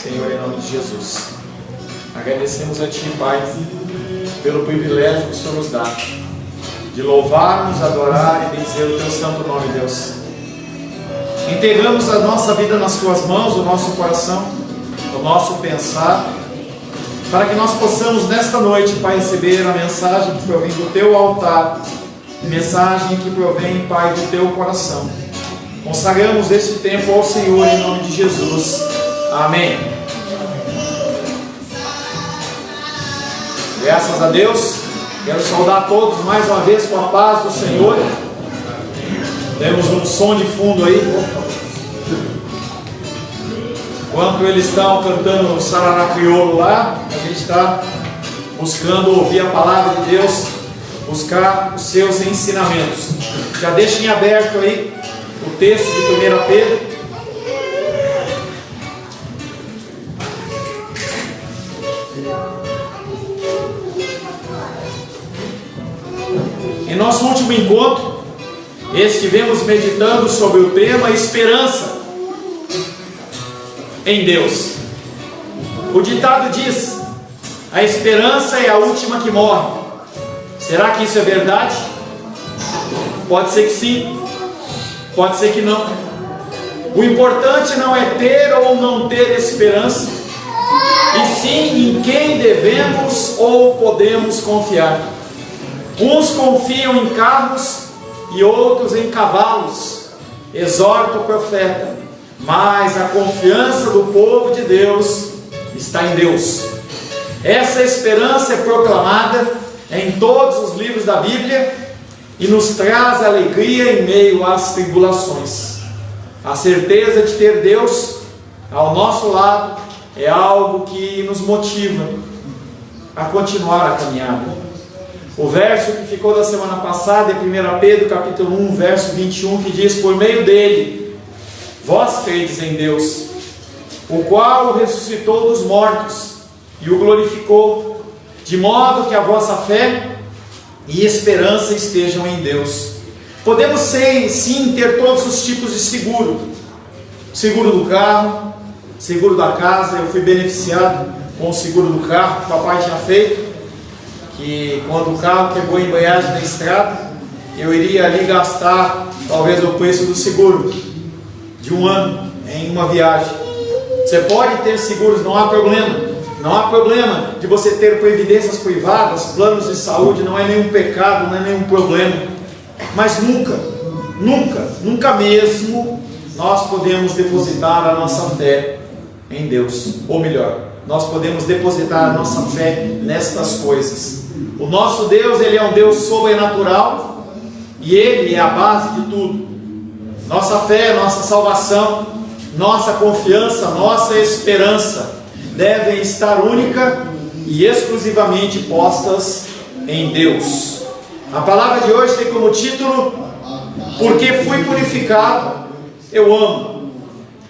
Senhor, em nome de Jesus, agradecemos a Ti, Pai, pelo privilégio que o Senhor nos dá de louvarmos, adorar e bendizer o Teu santo nome, Deus. Entregamos a nossa vida nas Tuas mãos, o nosso coração, o nosso pensar, para que nós possamos nesta noite, Pai, receber a mensagem que provém do Teu altar, mensagem que provém, Pai, do Teu coração. Consagramos este tempo ao Senhor em nome de Jesus. Amém. Graças a Deus. Quero saudar todos mais uma vez com a paz do Senhor. Temos um som de fundo aí. Enquanto eles estão cantando o Sarará Crioulo lá, a gente está buscando ouvir a palavra de Deus, buscar os seus ensinamentos. Já deixem aberto aí o texto de 1 Pedro. Em nosso último encontro, estivemos meditando sobre o tema esperança em Deus. O ditado diz: a esperança é a última que morre. Será que isso é verdade? Pode ser que sim, pode ser que não. O importante não é ter ou não ter esperança, e sim em quem devemos ou podemos confiar. Uns confiam em carros e outros em cavalos, exorta o profeta, mas a confiança do povo de Deus está em Deus. Essa esperança é proclamada em todos os livros da Bíblia e nos traz alegria em meio às tribulações. A certeza de ter Deus ao nosso lado é algo que nos motiva a continuar a caminhada. O verso que ficou da semana passada é 1 Pedro capítulo 1, verso 21, que diz: por meio dele, vós credes em Deus, o qual o ressuscitou dos mortos e o glorificou, de modo que a vossa fé e esperança estejam em Deus. Podemos sim ter todos os tipos de seguro: seguro do carro, seguro da casa. Eu fui beneficiado com o seguro do carro que o papai tinha feito, que quando o carro quebrou a embreagem na estrada, eu iria ali gastar talvez o preço do seguro de um ano em uma viagem. Você pode ter seguros, não há problema. Não há problema de você ter previdências privadas, planos de saúde, não é nenhum pecado, não é nenhum problema. Mas nunca mesmo nós podemos depositar a nossa fé em Deus. Ou melhor, nós podemos depositar a nossa fé nestas coisas. O nosso Deus, Ele é um Deus sobrenatural e Ele é a base de tudo. Nossa fé, nossa salvação, nossa confiança, nossa esperança devem estar única e exclusivamente postas em Deus. A palavra de hoje tem como título: porque fui purificado, eu amo.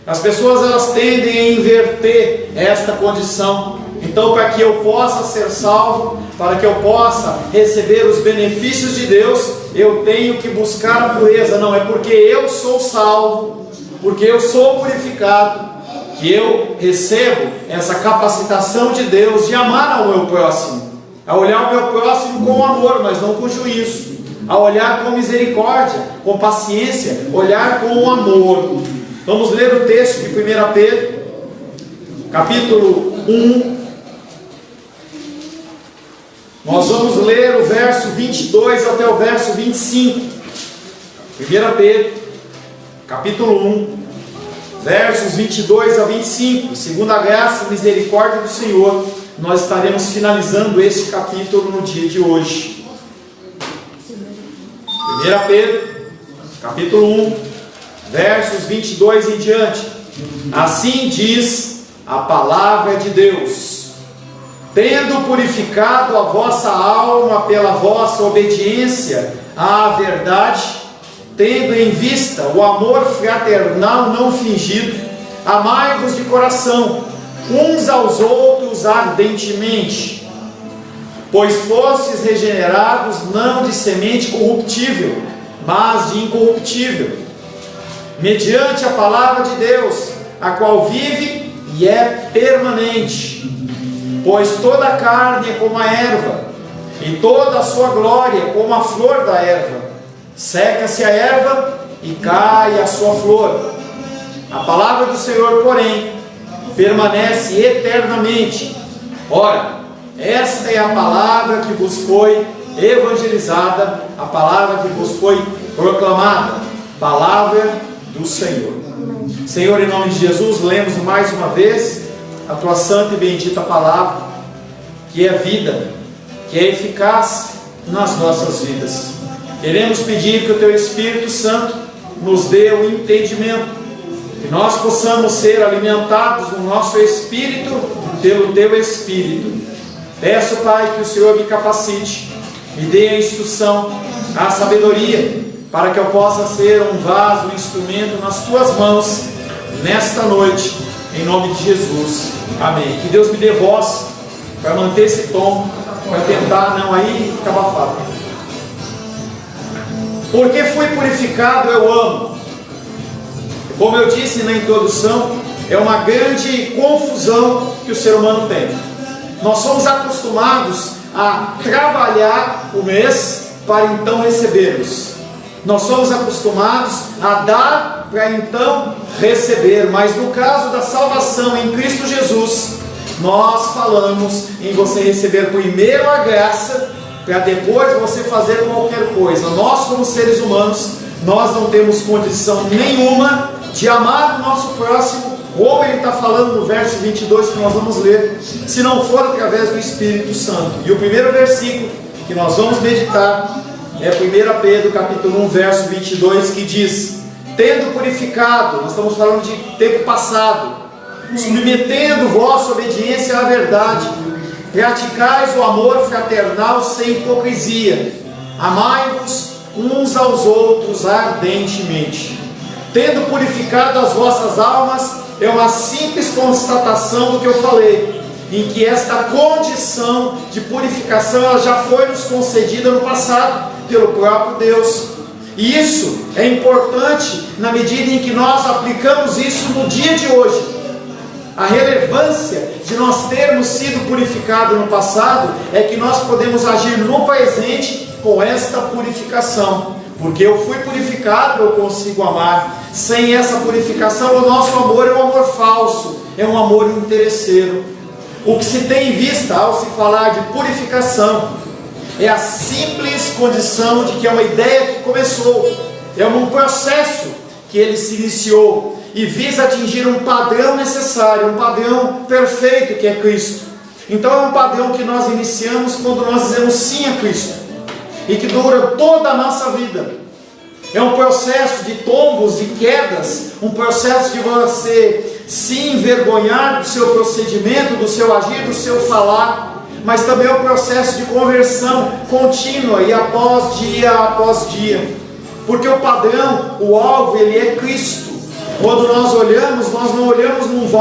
As pessoas elas tendem a inverter esta condição. Então, para que eu possa ser salvo, para que eu possa receber os benefícios de Deus, eu tenho que buscar a pureza. Não, é porque eu sou salvo, porque eu sou purificado, que eu recebo essa capacitação de Deus de amar ao meu próximo, a olhar o meu próximo com amor, mas não com juízo, a olhar com misericórdia, com paciência, olhar com amor. Vamos ler o texto de 1 Pedro, capítulo 1. Nós vamos ler o verso 22 até o verso 25. 1 Pedro, capítulo 1, versos 22 a 25. Segundo a graça e misericórdia do Senhor, nós estaremos finalizando este capítulo no dia de hoje. 1 Pedro, capítulo 1, versos 22 em diante. Assim diz a palavra de Deus: tendo purificado a vossa alma pela vossa obediência à verdade, tendo em vista o amor fraternal não fingido, amai-vos de coração, uns aos outros ardentemente, pois fostes regenerados não de semente corruptível, mas de incorruptível, mediante a palavra de Deus, a qual vive e é permanente. Pois toda a carne é como a erva, e toda a sua glória como a flor da erva. Seca-se a erva e cai a sua flor. A palavra do Senhor, porém, permanece eternamente. Ora, esta é a palavra que vos foi evangelizada, a palavra que vos foi proclamada, palavra do Senhor. Senhor, em nome de Jesus, lemos mais uma vez a tua santa e bendita palavra, que é vida, que é eficaz nas nossas vidas. Queremos pedir que o teu Espírito Santo nos dê o entendimento, que nós possamos ser alimentados no nosso espírito pelo teu Espírito. Peço, Pai, que o Senhor me capacite, me dê a instrução, a sabedoria, para que eu possa ser um vaso, um instrumento nas tuas mãos nesta noite, em nome de Jesus. Amém. Que Deus me dê voz para manter esse tom, para tentar não aí ficar abafado. Porque fui purificado, eu amo. Como eu disse na introdução, é uma grande confusão que o ser humano tem. Nós somos acostumados a trabalhar o mês para então recebermos. Nós somos acostumados a dar para então receber. Mas no caso da salvação em Cristo Jesus, nós falamos em você receber primeiro a graça, para depois você fazer qualquer coisa. Nós, como seres humanos, nós não temos condição nenhuma de amar o nosso próximo, como ele está falando no verso 22 que nós vamos ler, se não for através do Espírito Santo. E o primeiro versículo que nós vamos meditar é 1 Pedro capítulo 1, verso 22, que diz: tendo purificado, nós estamos falando de tempo passado, submetendo vossa obediência à verdade, praticais o amor fraternal sem hipocrisia, amai-vos uns aos outros ardentemente. Tendo purificado as vossas almas, é uma simples constatação do que eu falei, em que esta condição de purificação ela já foi nos concedida no passado pelo próprio Deus. E isso é importante na medida em que nós aplicamos isso no dia de hoje. A relevância de nós termos sido purificados no passado é que nós podemos agir no presente com esta purificação. Porque eu fui purificado, eu consigo amar. Sem essa purificação, o nosso amor é um amor falso, é um amor interesseiro. O que se tem em vista ao se falar de purificação é a simples condição de que é uma ideia que começou, é um processo que ele se iniciou e visa atingir um padrão necessário, um padrão perfeito que é Cristo. Então é um padrão que nós iniciamos quando nós dizemos sim a Cristo e que dura toda a nossa vida. É um processo de tombos, de quedas, um processo de você se envergonhar do seu procedimento, do seu agir, do seu falar, mas também é um processo de conversão contínua e após dia, porque o padrão, o alvo, ele é Cristo. Quando nós olhamos, nós não olhamos num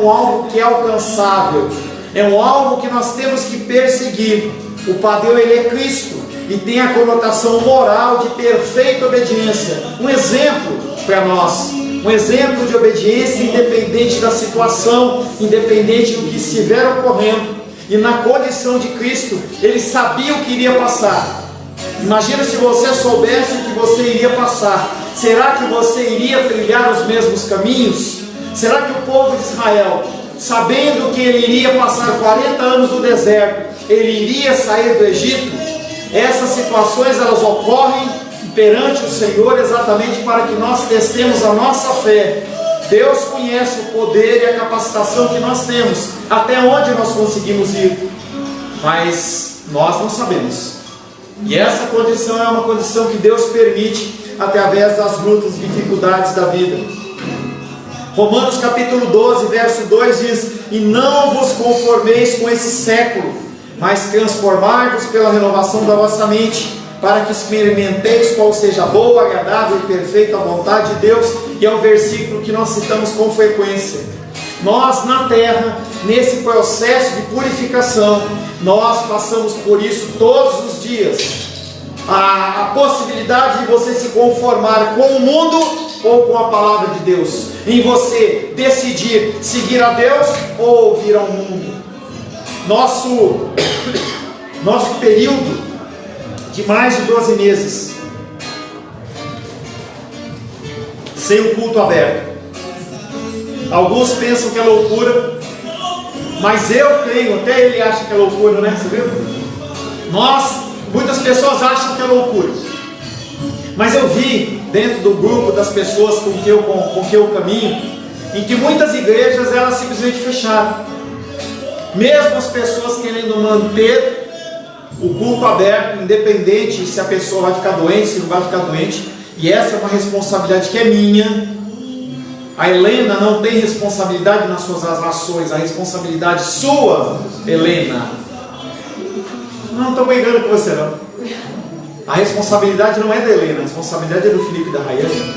alvo que é alcançável, é um alvo que nós temos que perseguir. O padrão, ele é Cristo e tem a conotação moral de perfeita obediência, um exemplo para nós, um exemplo de obediência independente da situação, independente do que estiver ocorrendo. E na condição de Cristo, ele sabia o que iria passar. Imagina se você soubesse o que você iria passar. Será que você iria trilhar os mesmos caminhos? Será que o povo de Israel, sabendo que ele iria passar 40 anos no deserto, ele iria sair do Egito? Essas situações elas ocorrem perante o Senhor exatamente para que nós testemos a nossa fé. Deus conhece o poder e a capacitação que nós temos, até onde nós conseguimos ir, mas nós não sabemos. E essa condição é uma condição que Deus permite através das lutas e dificuldades da vida. Romanos capítulo 12, verso 2 diz: e não vos conformeis com esse século, mas transformai-vos pela renovação da vossa mente, para que experimenteis qual seja a boa, agradável e perfeita vontade de Deus. E é um versículo que nós citamos com frequência. Nós na terra, nesse processo de purificação, nós passamos por isso todos os dias. A possibilidade de você se conformar com o mundo ou com a palavra de Deus? Em você decidir seguir a Deus ou ouvir ao mundo? Nosso período de mais de 12 meses sem o culto aberto. Alguns pensam que é loucura, mas eu tenho, até ele acha que é loucura, né? Você viu? Muitas pessoas acham que é loucura, mas eu vi dentro do grupo das pessoas com que eu caminho, em que muitas igrejas elas simplesmente fecharam, mesmo as pessoas querendo manter o culto aberto, independente se a pessoa vai ficar doente, se não vai ficar doente. E essa é uma responsabilidade que é minha. A Helena não tem responsabilidade nas suas ações, a responsabilidade sua, Helena. Não estou brigando com você, não. A responsabilidade não é da Helena, a responsabilidade é do Felipe e da Rayane.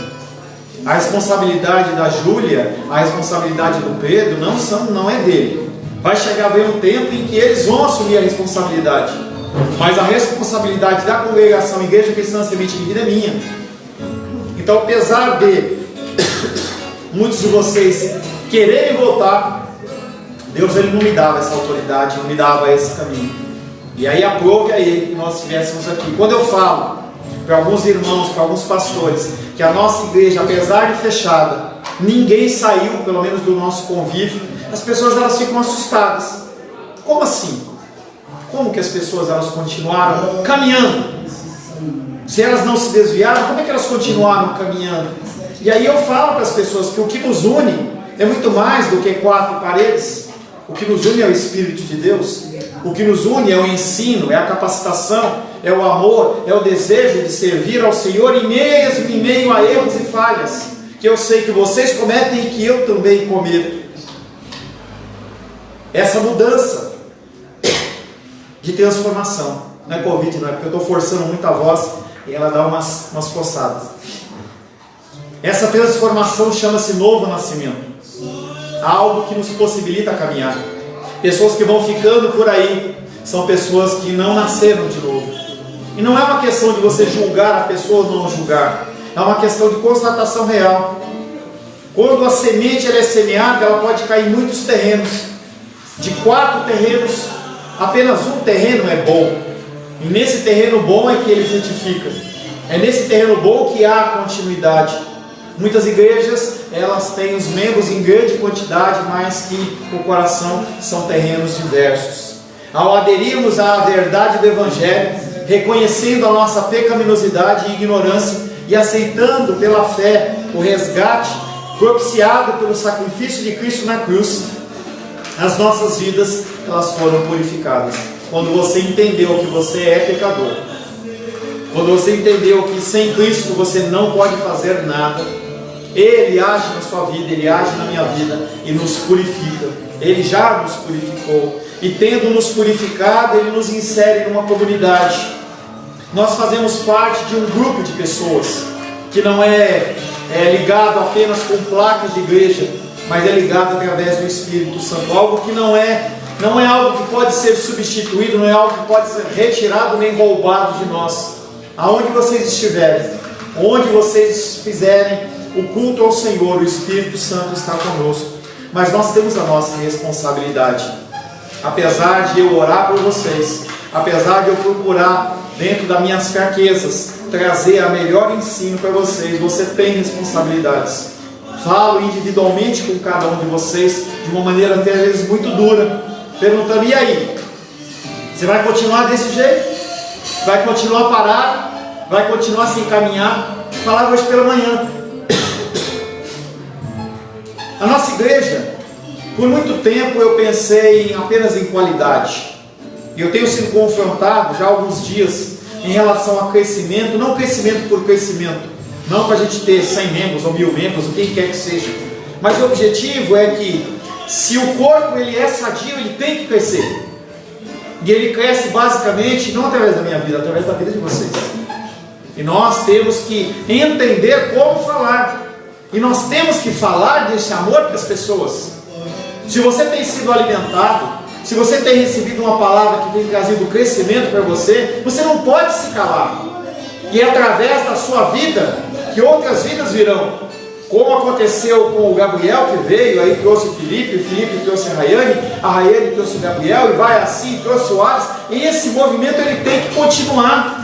A responsabilidade da Júlia, a responsabilidade do Pedro não é dele. Vai chegar bem um tempo em que eles vão assumir a responsabilidade, mas a responsabilidade da congregação Igreja Cristã Semente de Vida é minha. Então, apesar de muitos de vocês quererem voltar, Deus ele não me dava essa autoridade, não me dava esse caminho. E aí aprove a Ele que nós estivéssemos aqui. Quando eu falo para alguns irmãos, para alguns pastores, que a nossa igreja, apesar de fechada, ninguém saiu, pelo menos do nosso convívio, as pessoas elas ficam assustadas. Como assim? Como que as pessoas elas continuaram caminhando? Se elas não se desviaram, como é que elas continuaram caminhando? E aí eu falo para as pessoas que o que nos une é muito mais do que 4 paredes. O que nos une é o Espírito de Deus. O que nos une é o ensino, é a capacitação, é o amor, é o desejo de servir ao Senhor em meio a erros e falhas, que eu sei que vocês cometem e que eu também cometo. Essa mudança de transformação, não é Covid, não é porque eu estou forçando muito a voz e ela dá umas coçadas. Essa transformação chama-se novo nascimento, algo que nos possibilita caminhar. Pessoas que vão ficando por aí são pessoas que não nasceram de novo. E não é uma questão de você julgar a pessoa ou não julgar, é uma questão de constatação real. Quando a semente ela é semeada, ela pode cair em muitos terrenos. De 4 terrenos, apenas um terreno é bom. E nesse terreno bom é que ele frutifica. É nesse terreno bom que há continuidade. Muitas igrejas, elas têm os membros em grande quantidade, mas que o coração são terrenos diversos. Ao aderirmos à verdade do Evangelho, reconhecendo a nossa pecaminosidade e ignorância e aceitando pela fé o resgate propiciado pelo sacrifício de Cristo na cruz, as nossas vidas elas foram purificadas. Quando você entendeu que você é pecador, quando você entendeu que sem Cristo você não pode fazer nada, Ele age na sua vida, Ele age na minha vida e nos purifica. Ele já nos purificou e tendo nos purificado, Ele nos insere numa comunidade. Nós fazemos parte de um grupo de pessoas que não é ligado apenas com placas de igreja, mas é ligado através do Espírito Santo. Algo que não é algo que pode ser substituído, não é algo que pode ser retirado nem roubado de nós. Aonde vocês estiverem, onde vocês fizerem o culto ao Senhor, o Espírito Santo está conosco. Mas nós temos a nossa responsabilidade. Apesar de eu orar por vocês, apesar de eu procurar, dentro das minhas fraquezas, trazer a melhor ensino para vocês, você tem responsabilidades. Falo individualmente com cada um de vocês, de uma maneira até às vezes muito dura, perguntando: e aí? Você vai continuar desse jeito? Vai continuar parado? Vai continuar sem caminhar? Falava hoje pela manhã. A nossa igreja, por muito tempo eu pensei apenas em qualidade. E eu tenho sido confrontado já há alguns dias em relação a crescimento, não crescimento por crescimento, não para a gente ter 100 membros ou 1000 membros, ou quem quer que seja. Mas o objetivo é que, se o corpo ele é sadio, ele tem que crescer. E ele cresce basicamente, não através da minha vida, através da vida de vocês. E nós temos que entender como falar. E nós temos que falar desse amor para as pessoas. Se você tem sido alimentado, se você tem recebido uma palavra que tem trazido crescimento para você, você não pode se calar. E é através da sua vida que outras vidas virão. Como aconteceu com o Gabriel que veio, aí trouxe o Felipe trouxe a Rayane trouxe o Gabriel, e vai assim, trouxe o Ares, e esse movimento ele tem que continuar,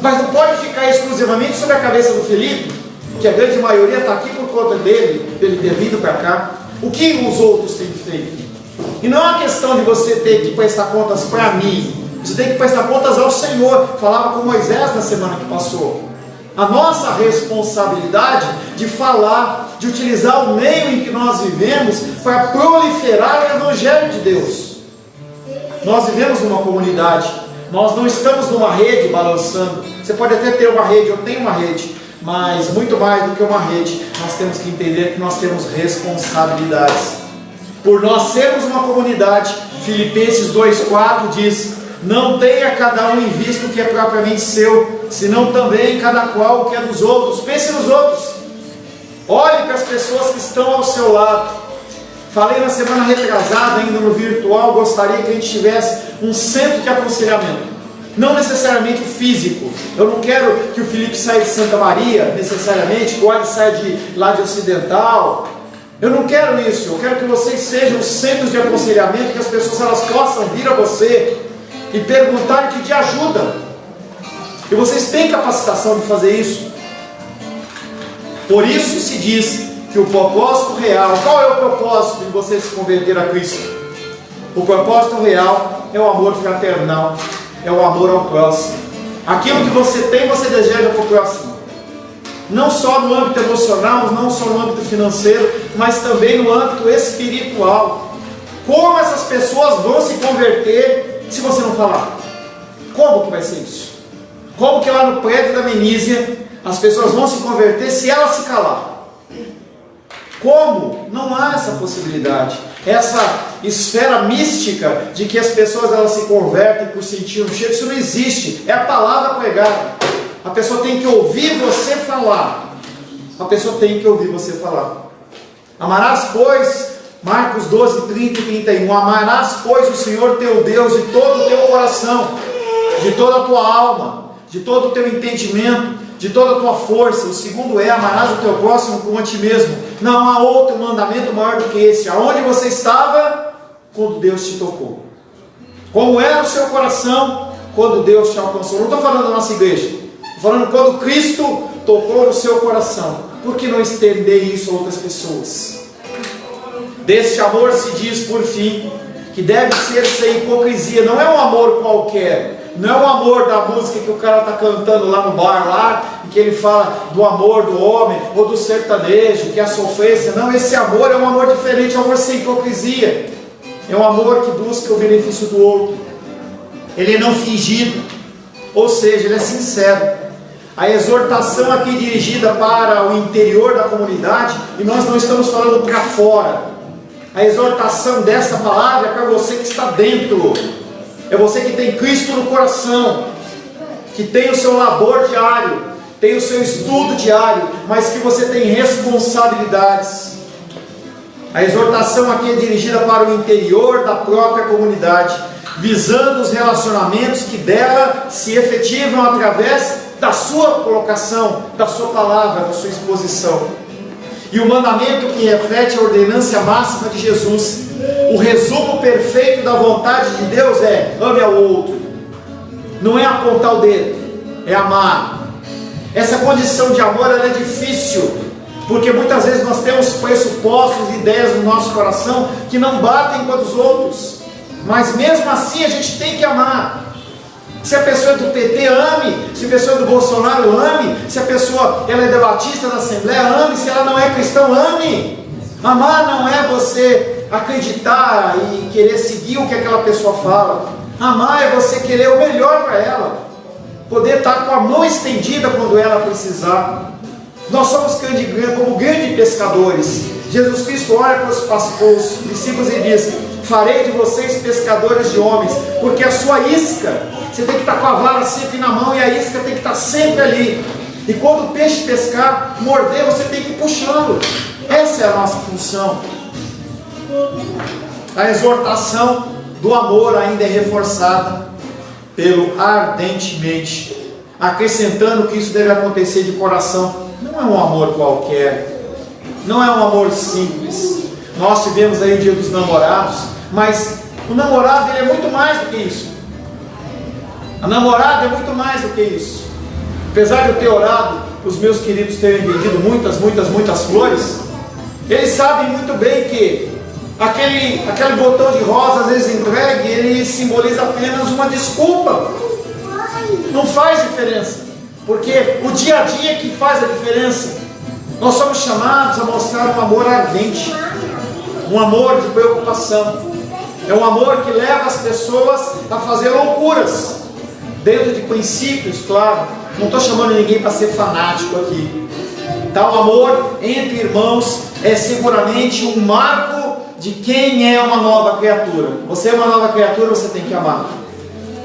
mas não pode ficar exclusivamente sobre a cabeça do Felipe, que a grande maioria está aqui por conta dele ter vindo para cá. O que os outros têm feito? E não é uma questão de você ter que prestar contas para mim, você tem que prestar contas ao Senhor. Falava com Moisés na semana que passou. A nossa responsabilidade de falar, de utilizar o meio em que nós vivemos para proliferar o Evangelho de Deus. Nós vivemos numa comunidade, nós não estamos numa rede balançando. Você pode até ter uma rede, eu tenho uma rede, mas muito mais do que uma rede, nós temos que entender que nós temos responsabilidades. Por nós sermos uma comunidade, Filipenses 2,4 diz: não tenha cada um em vista o que é propriamente seu, senão também cada qual o que é dos outros. Pense nos outros, olhe para as pessoas que estão ao seu lado. Falei na semana retrasada, ainda no virtual, gostaria que a gente tivesse um centro de aconselhamento, não necessariamente físico. Eu não quero que o Felipe saia de Santa Maria, necessariamente, que o Adi saia de lá de Ocidental. Eu não quero isso. Eu quero que vocês sejam centros de aconselhamento, que as pessoas elas possam vir a você e perguntar que te ajuda. E vocês têm capacitação de fazer isso. Por isso se diz que o propósito real, qual é o propósito de você se converter a Cristo? O propósito real é o amor fraternal, é o amor ao próximo. Aquilo que você tem, você deseja para o próximo. Não só no âmbito emocional, não só no âmbito financeiro, mas também no âmbito espiritual. Como essas pessoas vão se converter se você não falar? Como que vai ser isso? Como que lá no prédio da Menísia as pessoas vão se converter se ela se calar? Como? Não há essa possibilidade. Essa esfera mística de que as pessoas elas se convertem por sentir um cheiro, isso não existe. É a palavra pregada. A pessoa tem que ouvir você falar. A pessoa tem que ouvir você falar. Amarás, pois, Marcos 12, 30 e 31. Amarás, pois, o Senhor teu Deus de todo o teu coração, de toda a tua alma, de todo o teu entendimento, de toda a tua força. O segundo é: amarás o teu próximo como a ti mesmo. Não há outro mandamento maior do que esse. Aonde você estava quando Deus te tocou? Como era o seu coração quando Deus te alcançou? Não estou falando da nossa igreja. Estou falando quando Cristo tocou no seu coração. Por que não estender isso a outras pessoas? Deste amor se diz, por fim, que deve ser sem hipocrisia. Não é um amor qualquer. Não é o amor da música que o cara está cantando lá no bar, lá, em que ele fala do amor do homem, ou do sertanejo, que é a sofrência. Não, esse amor é um amor diferente, é um amor sem hipocrisia. É um amor que busca o benefício do outro. Ele é não fingido, ou seja, ele é sincero. A exortação aqui dirigida para o interior da comunidade, e nós não estamos falando para fora. A exortação dessa palavra é para você que está dentro. É você que tem Cristo no coração, que tem o seu labor diário, tem o seu estudo diário, mas que você tem responsabilidades. A exortação aqui é dirigida para o interior da própria comunidade, visando os relacionamentos que dela se efetivam através da sua colocação, da sua palavra, da sua exposição. E o mandamento que reflete a ordenância máxima de Jesus, o resumo perfeito da vontade de Deus é: ame ao outro. Não é apontar o dedo, é amar. Essa condição de amor ela é difícil, porque muitas vezes nós temos pressupostos e ideias no nosso coração que não batem com a dos outros, mas mesmo assim a gente tem que amar. Se a pessoa é do PT, ame. Se a pessoa é do Bolsonaro, ame. Se a pessoa ela é debatista da Assembleia, ame. Se ela não é cristão, ame. Amar não é você acreditar e querer seguir o que aquela pessoa fala. Amar é você querer o melhor para ela, poder estar com a mão estendida quando ela precisar. Nós somos como grandes pescadores. Jesus Cristo olha para os discípulos e diz: farei de vocês pescadores de homens, porque a sua isca, você tem que estar com a vara sempre na mão e a isca tem que estar sempre ali. E quando o peixe pescar, morder, você tem que ir puxando. Essa é a nossa função. A exortação do amor ainda é reforçada pelo ardentemente, acrescentando que isso deve acontecer de coração. Não é um amor qualquer, Não é um amor simples. Nós tivemos aí o Dia dos Namorados, mas o namorado ele é muito mais do que isso. A namorada é muito mais do que isso. Apesar de eu ter orado, os meus queridos terem vendido muitas flores, eles sabem muito bem que aquele botão de rosa, às vezes entregue, ele simboliza apenas uma desculpa. Não faz diferença, porque o dia a dia é que faz a diferença. Nós somos chamados a mostrar um amor ardente, um amor de preocupação. É um amor que leva as pessoas a fazer loucuras, dentro de princípios, claro. Não estou chamando ninguém para ser fanático aqui. Tal amor entre irmãos é seguramente um marco de quem é uma nova criatura. Você é uma nova criatura, você tem que amar.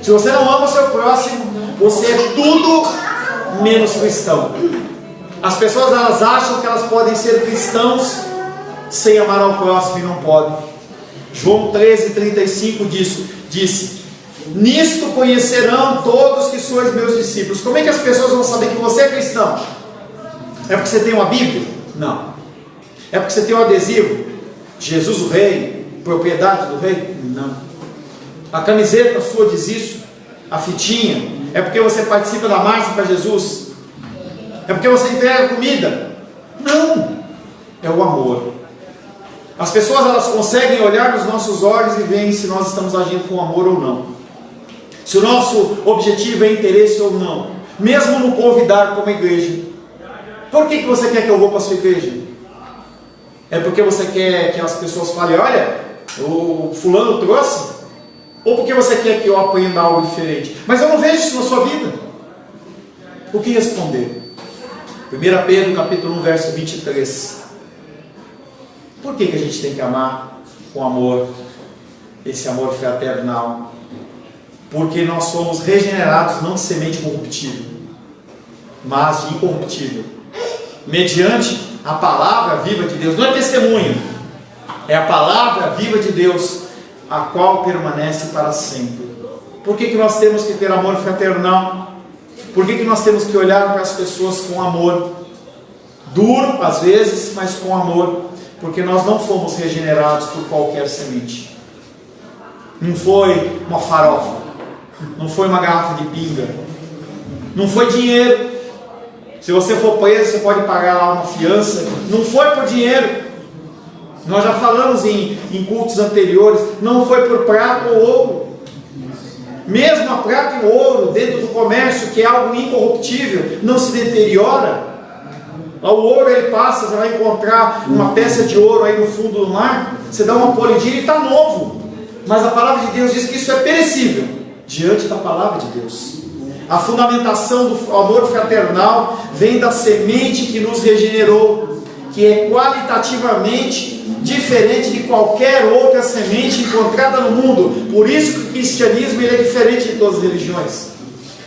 Se você não ama o seu próximo, você é tudo menos cristão. As pessoas elas acham que elas podem ser cristãos sem amar ao próximo e não podem. João 13:35 disse: nisto conhecerão todos que sois meus discípulos. Como é que as pessoas vão saber que você é cristão? É porque você tem uma Bíblia? Não. É porque você tem um adesivo? Jesus o Rei, propriedade do Rei? Não. A camiseta sua diz isso? A fitinha? É porque você participa da marcha para Jesus? É porque você entrega comida? Não. É o amor. As pessoas elas conseguem olhar nos nossos olhos e veem se nós estamos agindo com amor ou não. Se o nosso objetivo é interesse ou não. Mesmo no convidar como igreja. Por que você quer que eu vou para a sua igreja? É porque você quer que as pessoas falem, olha, o fulano trouxe? Ou porque você quer que eu aprenda algo diferente? Mas eu não vejo isso na sua vida. O que responder? 1 Pedro capítulo 1, verso 23. Por que a gente tem que amar com amor? Esse amor fraternal. Porque nós somos regenerados não de semente corruptível, mas de incorruptível, mediante a palavra viva de Deus. Não é testemunho, é a palavra viva de Deus, a qual permanece para sempre. Por que nós temos que ter amor fraternal? Por que nós temos que olhar para as pessoas com amor? Duro às vezes, mas com amor. Porque nós não fomos regenerados por qualquer semente. Não foi uma farofa, não foi uma garrafa de pinga, não foi dinheiro. Se você for preso, você pode pagar lá uma fiança. Não foi por dinheiro. Nós já falamos em cultos anteriores. Não foi por prata ou ouro. Mesmo a prata e o ouro dentro do comércio, que é algo incorruptível, não se deteriora. O ouro ele passa, você vai encontrar uma peça de ouro aí no fundo do mar, você dá uma polidinha e está novo. Mas a palavra de Deus diz que isso é perecível diante da palavra de Deus. A fundamentação do amor fraternal vem da semente que nos regenerou, que é qualitativamente diferente de qualquer outra semente encontrada no mundo. Por isso que o cristianismo ele é diferente de todas as religiões.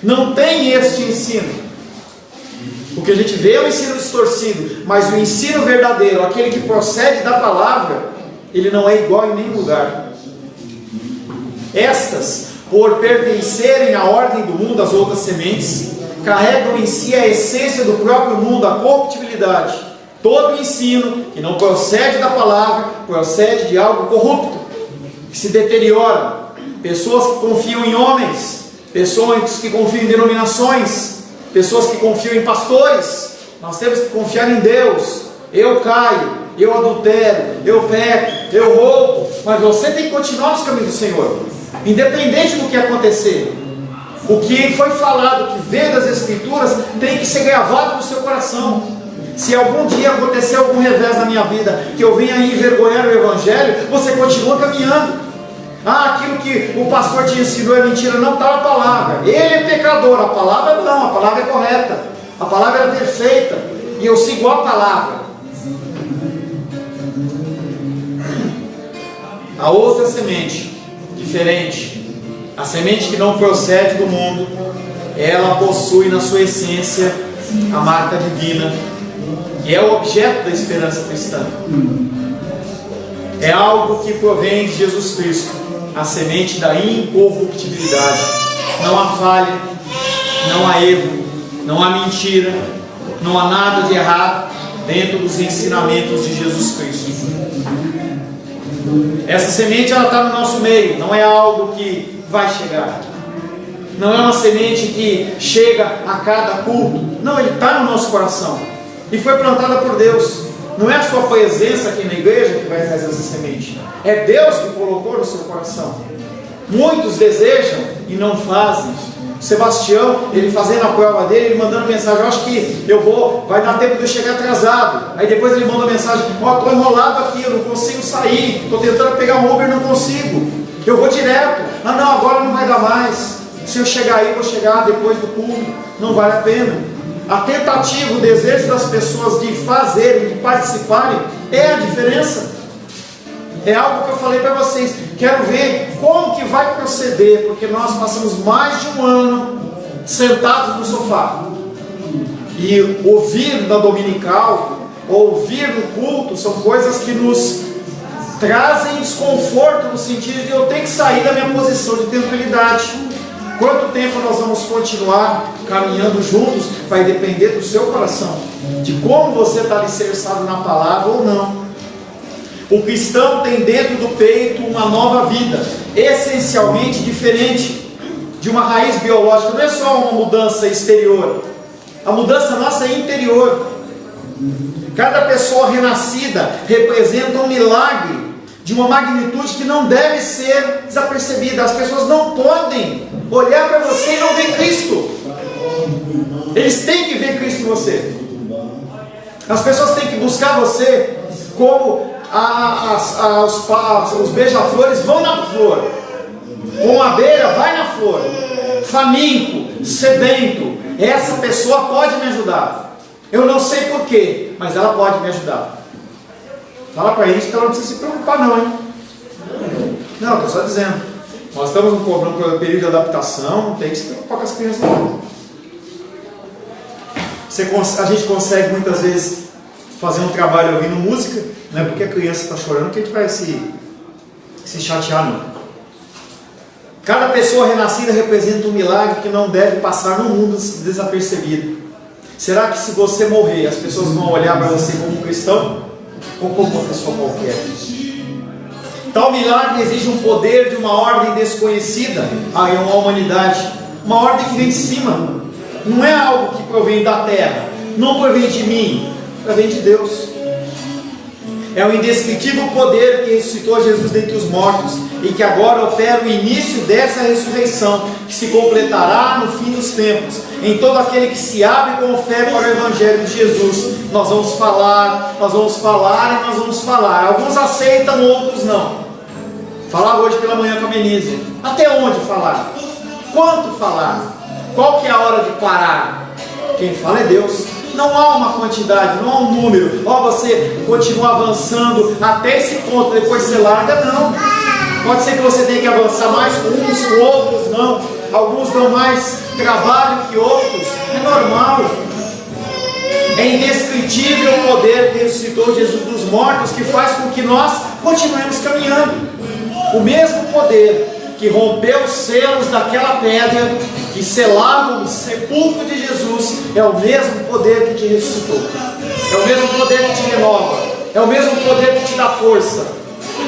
Não tem este ensino. O que a gente vê é o ensino distorcido, mas o ensino verdadeiro, aquele que procede da palavra, ele não é igual em nenhum lugar. Estas, por pertencerem à ordem do mundo, as outras sementes, carregam em si a essência do próprio mundo, a corruptibilidade. Todo ensino que não procede da palavra, procede de algo corrupto, que se deteriora. Pessoas que confiam em homens, pessoas que confiam em denominações, pessoas que confiam em pastores. Nós temos que confiar em Deus. Eu caio, eu adultero, eu peco, eu roubo, mas você tem que continuar nos caminhos do Senhor, independente do que acontecer. O que foi falado, que veio das Escrituras, tem que ser gravado no seu coração. Se algum dia acontecer algum revés na minha vida, que eu venha envergonhar o Evangelho, você continua caminhando. Aquilo que o pastor te ensinou é mentira. Não, está a palavra. Ele é pecador, a palavra não, a palavra é correta, a palavra é perfeita, e eu sigo a palavra. A outra semente, diferente, a semente que não procede do mundo, ela possui na sua essência a marca divina, que é o objeto da esperança cristã. É algo que provém de Jesus Cristo, a semente da incorruptibilidade. Não há falha, não há erro, não há mentira, não há nada de errado. dentro dos ensinamentos de Jesus Cristo. Essa semente, ela está no nosso meio, não é algo que vai chegar. Não é uma semente que chega a cada culto. Não, ele está no nosso coração. E foi plantada por Deus. Não é a sua presença aqui na igreja que vai trazer essa semente. É Deus que colocou no seu coração. Muitos desejam e não fazem. Sebastião, ele fazendo a prova dele, ele mandando mensagem: eu acho que vai dar tempo de eu chegar atrasado. Aí depois ele manda mensagem: estou enrolado aqui, eu não consigo sair, estou tentando pegar um Uber, não consigo, eu vou direto. Não, agora não vai dar mais. Se eu chegar aí, vou chegar depois do culto, não vale a pena. A tentativa, o desejo das pessoas de fazerem, de participarem, é a diferença. É algo que eu falei para vocês. Quero ver como que vai proceder, porque nós passamos mais de um ano sentados no sofá. E ouvir na dominical, ouvir no culto, são coisas que nos trazem desconforto, no sentido de eu ter que sair da minha posição de tranquilidade. Quanto tempo nós vamos continuar caminhando juntos vai depender do seu coração, de como você está alicerçado na palavra ou não. O cristão tem dentro do peito uma nova vida, essencialmente diferente de uma raiz biológica. Não é só uma mudança exterior, a mudança nossa é interior. Cada pessoa renascida representa um milagre de uma magnitude que não deve ser desapercebida. As pessoas não podem olhar para você e não ver Cristo. Eles têm que ver Cristo em você. As pessoas têm que buscar você como os beija-flores vão na flor, como a abelha vai na flor. Faminto, sedento, essa pessoa pode me ajudar. Eu não sei porquê, mas ela pode me ajudar. Fala para eles que ela não precisa se preocupar não, hein? Não, estou só dizendo. Nós estamos num período de adaptação, não tem que se preocupar com as crianças não. A gente consegue muitas vezes fazer um trabalho ouvindo música, não é porque a criança está chorando que a gente vai se chatear não. Cada pessoa renascida representa um milagre que não deve passar no mundo desapercebido. Será que se você morrer, as pessoas vão olhar para você como um cristão? Ou como uma pessoa qualquer? Tal milagre exige um poder de uma ordem desconhecida à humanidade. Uma ordem que vem de cima. Não é algo que provém da terra, não provém de mim, provém de Deus. É o indescritível poder que ressuscitou Jesus dentre os mortos e que agora opera o início dessa ressurreição, que se completará no fim dos tempos, em todo aquele que se abre com fé para o Evangelho de Jesus. Nós vamos falar e nós vamos falar. Alguns aceitam, outros não. Falar hoje pela manhã com a Menise. Até onde falar? Quanto falar? Qual que é a hora de parar? Quem fala é Deus. Não há uma quantidade, não há um número. Você continua avançando até esse ponto, depois você larga, não. Pode ser que você tenha que avançar mais com uns, com outros não. Alguns dão mais trabalho que outros. É normal. É indescritível o poder que ressuscitou Jesus dos mortos, que faz com que nós continuemos caminhando. O mesmo poder que rompeu os selos daquela pedra que selava o sepulcro de Jesus é o mesmo poder que te ressuscitou, é o mesmo poder que te renova, é o mesmo poder que te dá força.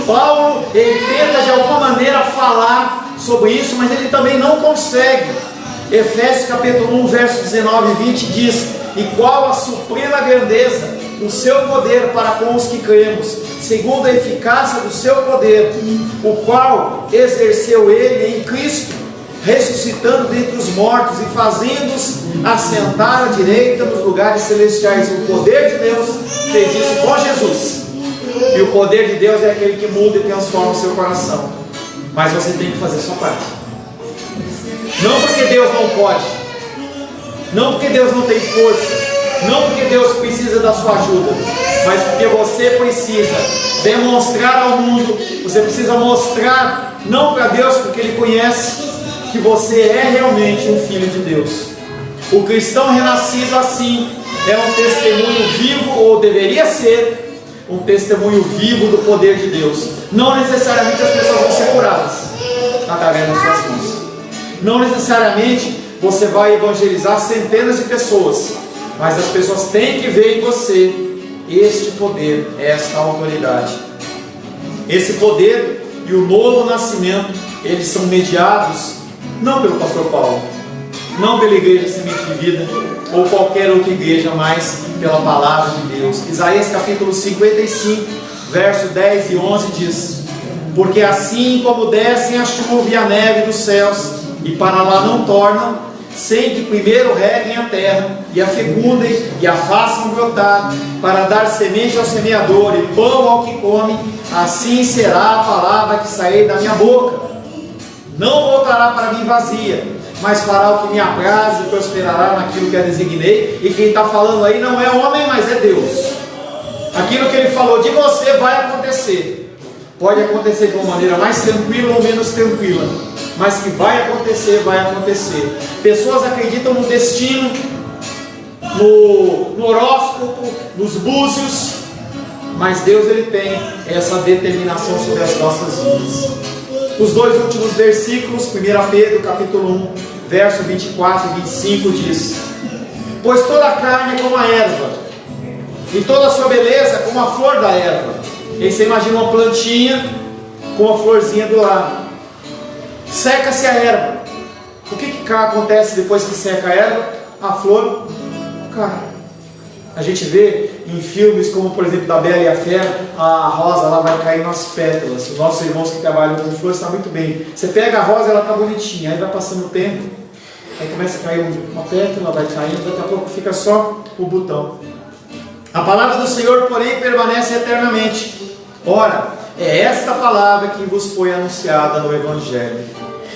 Paulo, ele tenta de alguma maneira falar sobre isso, mas ele também não consegue. Efésios capítulo 1, verso 19 e 20 diz: e qual a suprema grandeza do seu poder para com os que cremos, segundo a eficácia do seu poder, o qual exerceu ele em Cristo, ressuscitando dentre os mortos e fazendo-os assentar à direita nos lugares celestiais. O poder de Deus fez isso com Jesus, e o poder de Deus é aquele que muda e transforma o seu coração. Mas você tem que fazer a sua parte. Não porque Deus não pode, não porque Deus não tem força, não porque Deus precisa da sua ajuda, mas porque você precisa demonstrar ao mundo, você precisa mostrar, não para Deus, porque Ele conhece, que você é realmente um filho de Deus. O cristão renascido assim é um testemunho vivo, ou deveria ser um testemunho vivo do poder de Deus. Não necessariamente as pessoas vão ser curadas através das suas mãos. Não necessariamente você vai evangelizar centenas de pessoas, mas as pessoas têm que ver em você este poder, esta autoridade. Esse poder e o novo nascimento, eles são mediados não pelo pastor Paulo, não pela igreja Semente de Vida ou qualquer outra igreja, mas pela palavra de Deus. Isaías capítulo 55, verso 10 e 11 diz: porque assim como descem a chuva e a neve dos céus, e para lá não tornam, sem que primeiro reguem a terra, e a fecundem, e a façam brotar, para dar semente ao semeador, e pão ao que come, assim será a palavra que sair da minha boca. Não voltará para mim vazia, mas fará o que me apraz e prosperará naquilo que a designei. E quem está falando aí não é homem, mas é Deus. Aquilo que ele falou de você vai acontecer. Pode acontecer de uma maneira mais tranquila ou menos tranquila, mas que vai acontecer, vai acontecer. Pessoas acreditam no destino, no horóscopo, nos búzios, mas Deus, ele tem essa determinação sobre as nossas vidas. Os dois últimos versículos, 1 Pedro capítulo 1, verso 24 e 25 diz: pois toda a carne é como a erva, e toda a sua beleza como a flor da erva. E aí você imagina uma plantinha com a florzinha do lado. Seca-se a erva. O que acontece depois que seca a erva? A flor cai. A gente vê em filmes como, por exemplo, da Bela e a Fera, a rosa lá vai cair nas pétalas. Os nossos irmãos que trabalham com flores sabem muito bem. Você pega a rosa, ela está bonitinha, aí vai passando o tempo, aí começa a cair uma pétala, vai caindo, daqui a pouco fica só o botão. A palavra do Senhor, porém, permanece eternamente. Ora, é esta palavra que vos foi anunciada no Evangelho.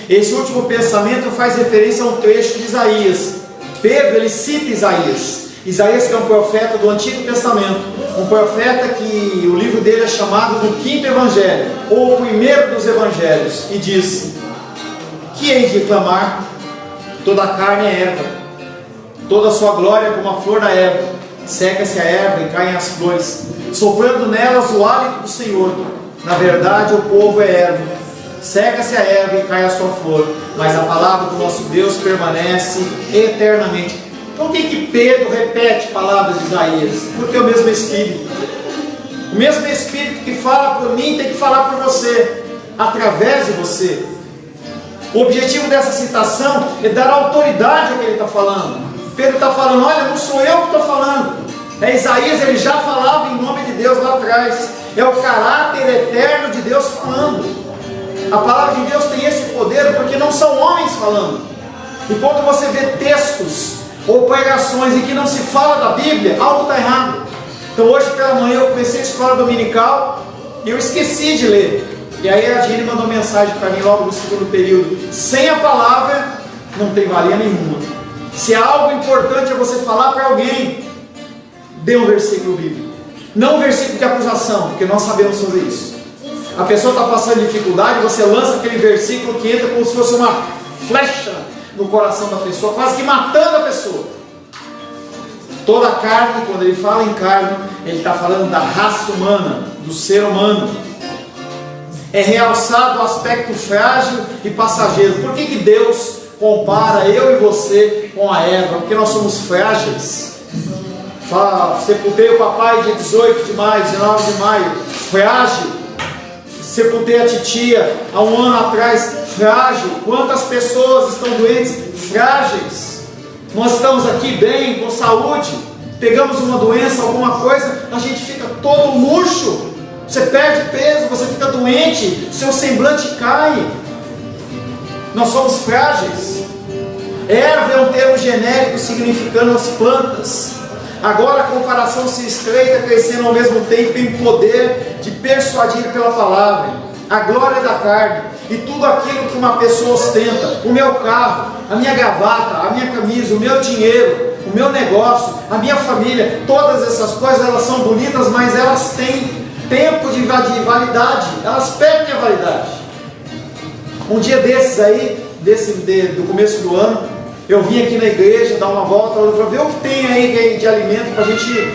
Esse último pensamento faz referência a um trecho de Isaías. Pedro, ele cita Isaías. Isaías, que é um profeta do Antigo Testamento, um profeta que o livro dele é chamado do quinto Evangelho, ou o primeiro dos Evangelhos, e diz: que hei de clamar? Toda a carne é erva, toda a sua glória é como a flor da erva. Seca-se a erva e caem as flores, soprando nelas o hálito do Senhor. Na verdade, o povo é erva. Seca-se a erva e cai a sua flor, mas a palavra do nosso Deus permanece eternamente. Por que Pedro repete palavras de Isaías? Porque é o mesmo Espírito. O mesmo Espírito que fala por mim tem que falar por você, através de você. O objetivo dessa citação é dar autoridade ao que ele está falando. Pedro está falando: olha, não sou eu que estou falando. Isaías, ele já falava em nome de Deus lá atrás. É o caráter eterno de Deus falando. A palavra de Deus tem esse poder porque não são homens falando. E quando você vê textos ou pregações em que não se fala da Bíblia, algo está errado. Então hoje pela manhã eu comecei a escola dominical e eu esqueci de ler. E aí a Gine mandou mensagem para mim logo no segundo período: sem a palavra não tem valia nenhuma. Se algo importante é você falar para alguém, dê um versículo bíblico. Não um versículo de acusação, porque nós sabemos sobre isso. A pessoa está passando dificuldade, você lança aquele versículo que entra como se fosse uma flecha no coração da pessoa, quase que matando a pessoa. Toda a carne, quando ele fala em carne, ele está falando da raça humana, do ser humano. É realçado o aspecto frágil e passageiro. Por que Deus compara eu e você com a erva? Porque nós somos frágeis. Sepultei o papai dia 18 de maio, 19 de maio, frágil. Sepultei a titia há um ano atrás, frágil. Quantas pessoas estão doentes? Frágeis. Nós estamos aqui bem, com saúde, pegamos uma doença, alguma coisa, a gente fica todo murcho. Você perde peso, você fica doente, seu semblante cai. Nós somos frágeis. Erva é um termo genérico significando as plantas. Agora a comparação se estreita, crescendo ao mesmo tempo em poder de persuadir pela palavra. A glória da carne e tudo aquilo que uma pessoa ostenta: o meu carro, a minha gravata, a minha camisa, o meu dinheiro, o meu negócio, a minha família. Todas essas coisas, elas são bonitas, mas elas têm tempo de validade, elas perdem a validade. Um dia desses aí, do começo do ano, eu vim aqui na igreja dar uma volta, eu falei: ver o que tem aí de alimento para a gente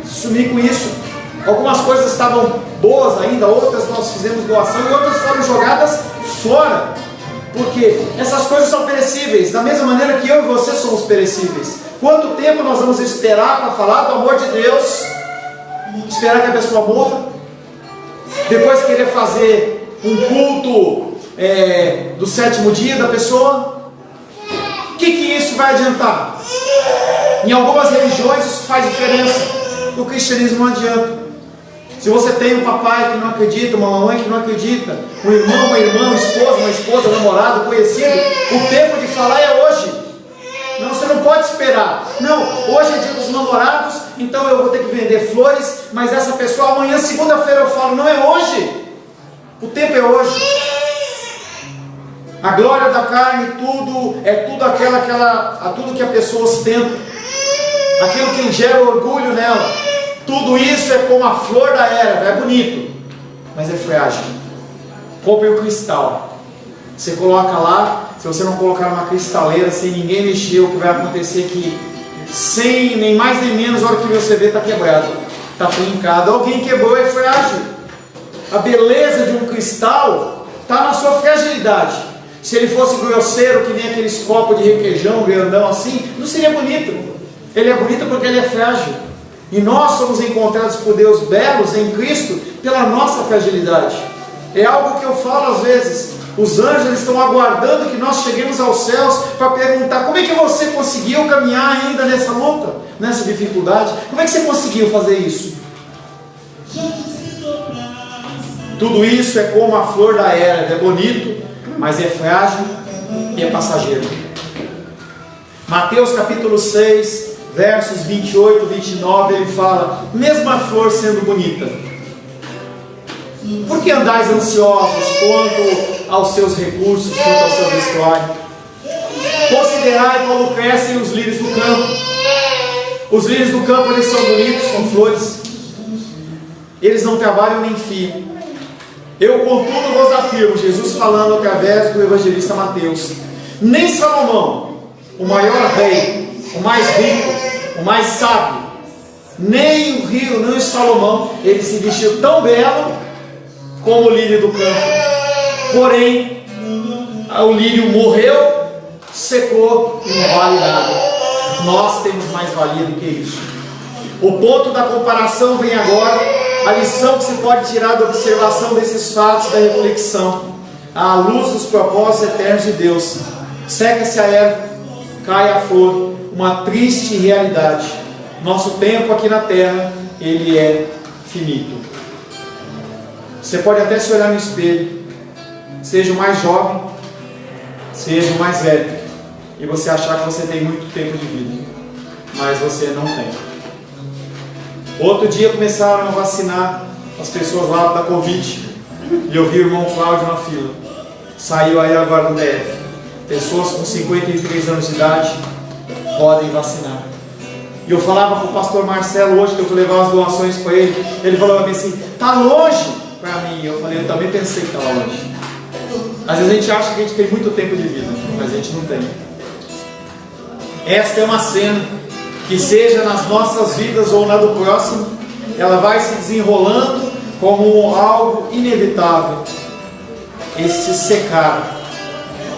sumir com isso. Algumas coisas estavam boas ainda, outras nós fizemos doação e outras foram jogadas fora. Porque essas coisas são perecíveis, da mesma maneira que eu e você somos perecíveis. Quanto tempo nós vamos esperar para falar do amor de Deus? Esperar que a pessoa morra? Depois querer fazer um culto do 7º dia da pessoa? O que isso vai adiantar? Em algumas religiões isso faz diferença. No cristianismo não adianta. Se você tem um papai que não acredita, uma mamãe que não acredita, um irmão, uma irmã, uma esposa, um namorado, conhecido, o tempo de falar é hoje. Não, você não pode esperar. Não, hoje é dia dos namorados, então eu vou ter que vender flores, mas essa pessoa amanhã, segunda-feira eu falo, não é hoje. O tempo é hoje. A glória da carne, tudo tudo que a pessoa ostenta, aquilo que gera orgulho nela, tudo isso é como a flor da erva, é bonito, mas é frágil. Compre o cristal, você coloca lá. Se você não colocar numa cristaleira, sem ninguém mexer, o que vai acontecer é que, sem nem mais nem menos, a hora que você vê, está quebrado, está trincado. Alguém quebrou, é frágil. A beleza de um cristal está na sua fragilidade. Se ele fosse grosseiro, que nem aqueles copos de requeijão, grandão assim, não seria bonito. Ele é bonito porque ele é frágil. E nós somos encontrados por Deus belos em Cristo pela nossa fragilidade. É algo que eu falo às vezes. Os anjos estão aguardando que nós cheguemos aos céus para perguntar: como é que você conseguiu caminhar ainda nessa luta, nessa dificuldade? Como é que você conseguiu fazer isso? Tudo isso é como a flor da erva, é bonito, mas é frágil e é passageiro. Mateus capítulo 6, versos 28 e 29, ele fala: mesmo a flor sendo bonita, por que andais ansiosos quanto aos seus recursos, quanto ao seu vestuário? Considerai como crescem os lírios do campo. Os lírios do campo, eles são bonitos, são flores. Eles não trabalham nem fiam. Eu, contudo, vos afirmo, Jesus falando através do evangelista Mateus, nem Salomão, o maior rei, o mais rico, o mais sábio, nem o Salomão, ele se vestiu tão belo como o lírio do campo. Porém, o lírio morreu, secou e não vale nada. Nós temos mais valia do que isso. O ponto da comparação vem agora. A lição que se pode tirar da observação desses fatos, da reflexão, à luz dos propósitos eternos de Deus. Seca-se a erva, cai a flor, uma triste realidade. Nosso tempo aqui na terra, ele é finito. Você pode até se olhar no espelho, seja o mais jovem, seja o mais velho, e você achar que você tem muito tempo de vida, mas você não tem. Outro dia começaram a vacinar as pessoas lá da Covid, e eu vi o irmão Cláudio na fila. Saiu aí agora no DF, pessoas com 53 anos de idade podem vacinar. E eu falava com o pastor Marcelo hoje, que eu fui levar as doações para ele, ele falou para mim assim: está longe para mim. Eu falei: eu também pensei que estava longe. Às vezes a gente acha que a gente tem muito tempo de vida, mas a gente não tem. Esta é uma cena que, seja nas nossas vidas ou na do próximo, ela vai se desenrolando como algo inevitável. Esse secar,